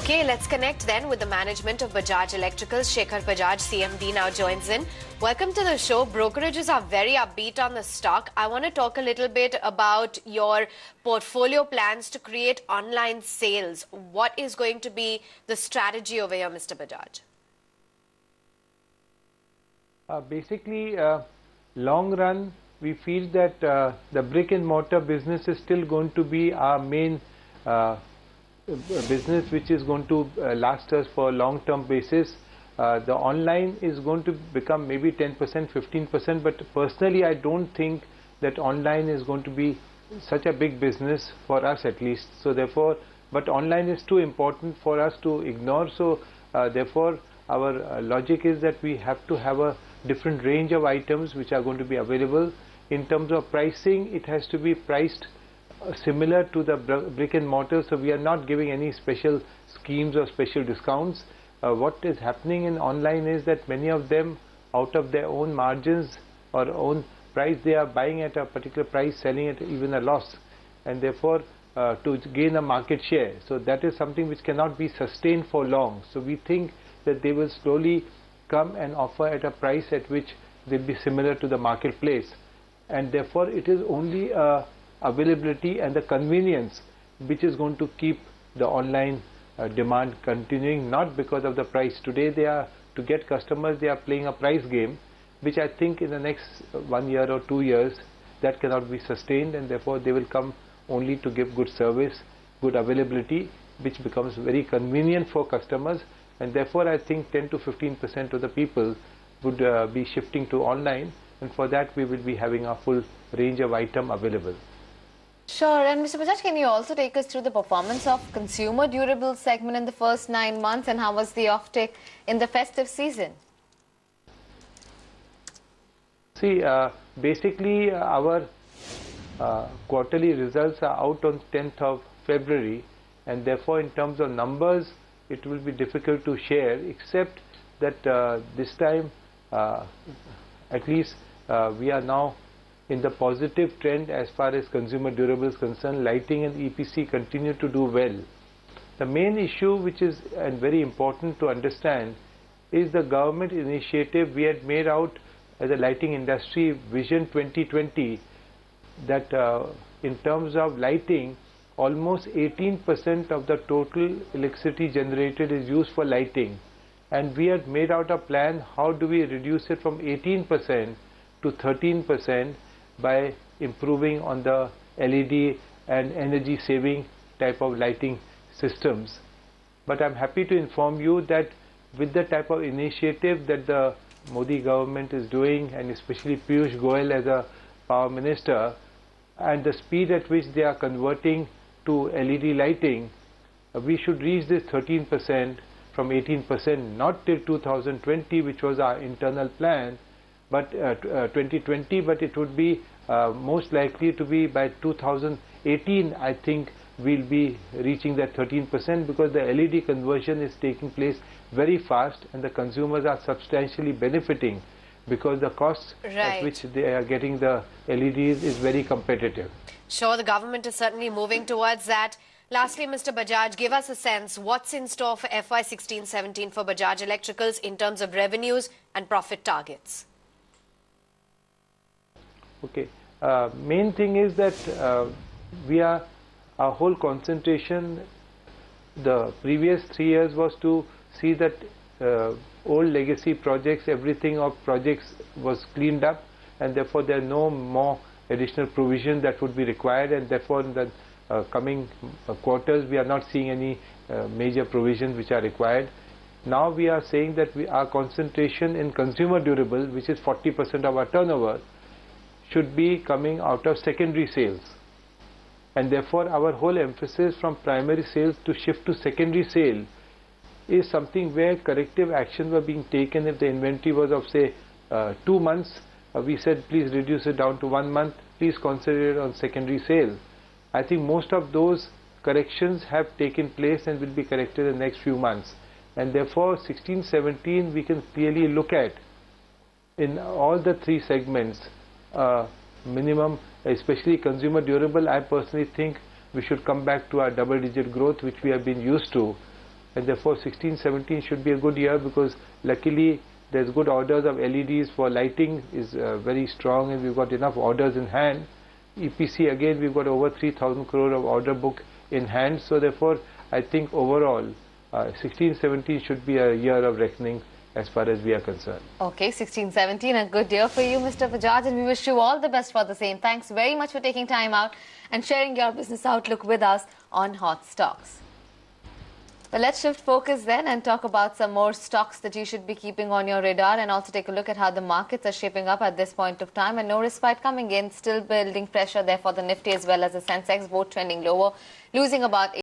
Okay, let's connect then with the management of Bajaj Electricals. Shekhar Bajaj, CMD, now joins in. Welcome to the show. Brokerages are very upbeat on the stock. I want to talk a little bit about your portfolio plans to create online sales. What is going to be the strategy over here, Mr. Bajaj? Basically, long run, we feel that the brick and mortar business is still going to be our main business, which is going to last us for a long-term basis. The online is going to become maybe 10%, 15%, but personally I don't think that online is going to be such a big business for us, at least. So therefore, but online is too important for us to ignore. So therefore, our logic is that we have to have a different range of items which are going to be available. In terms of pricing, it has to be priced similar to the brick and mortar, so we are not giving any special schemes or special discounts. What is happening in online is that many of them, out of their own margins or own price, they are buying at a particular price, selling at even a loss, and therefore to gain a market share. So that is something which cannot be sustained for long. So we think that they will slowly come and offer at a price at which they will be similar to the marketplace, and therefore it is only availability and the convenience which is going to keep the online demand continuing, not because of the price. Today they are, to get customers, they are playing a price game, which I think in the next 1 year or 2 years that cannot be sustained, and therefore they will come only to give good service, good availability, which becomes very convenient for customers, and therefore I think 10 to 15% of the people would be shifting to online, and for that we will be having a full range of item available. Sure. And Mr. Bajaj, can you also take us through the performance of consumer durables segment in the first 9 months, and how was the offtake in the festive season? See, basically our quarterly results are out on 10th of February, and therefore in terms of numbers it will be difficult to share, except that this time at least we are now in the positive trend as far as consumer durables concerned. Lighting and EPC continue to do well. The main issue, which is and very important to understand, is the government initiative we had made out as a lighting industry, Vision 2020, that in terms of lighting, almost 18% of the total electricity generated is used for lighting, and we had made out a plan how do we reduce it from 18% to 13% by improving on the LED and energy saving type of lighting systems. But I'm happy to inform you that with the type of initiative that the Modi government is doing, and especially Piyush Goyal as a power minister, and the speed at which they are converting to LED lighting, we should reach this 13% from 18%, not till 2020, which was our internal plan, but 2020, but it would be most likely to be by 2018. I think we'll be reaching that 13%, because the LED conversion is taking place very fast, and the consumers are substantially benefiting, because the costs at which they are getting the LEDs is very competitive. Sure, the government is certainly moving towards that. Lastly, Mr. Bajaj, give us a sense, what's in store for FY 16-17 for Bajaj Electricals in terms of revenues and profit targets? Okay, main thing is that our whole concentration the previous 3 years was to see that old legacy projects, everything of projects was cleaned up, and therefore there are no more additional provision that would be required, and therefore in the coming quarters we are not seeing any major provisions which are required. Now we are saying that our concentration in consumer durable, which is 40% of our turnover, should be coming out of secondary sales, and therefore our whole emphasis from primary sales to shift to secondary sale is something where corrective actions were being taken. If the inventory was of say 2 months, we said please reduce it down to 1 month, please concentrate on secondary sale. I think most of those corrections have taken place and will be corrected in the next few months, and therefore 16-17 we can clearly look at in all the 3 segments minimum, especially consumer durable. I personally think we should come back to our double-digit growth which we have been used to, and therefore 16-17 should be a good year, because luckily there's good orders of LEDs for lighting is very strong, and we've got enough orders in hand. EPC again, we've got over 3,000 crore of order book in hand, so therefore I think overall 16-17 should be a year of reckoning as far as we are concerned. Okay, 16-17, a good year for you, Mr. Bajaj, and we wish you all the best for the same. Thanks very much for taking time out and sharing your business outlook with us on Hot Stocks. Well, let's shift focus then and talk about some more stocks that you should be keeping on your radar, and also take a look at how the markets are shaping up at this point of time. And no respite coming in, still building pressure there for the Nifty as well as the Sensex, both trending lower, losing about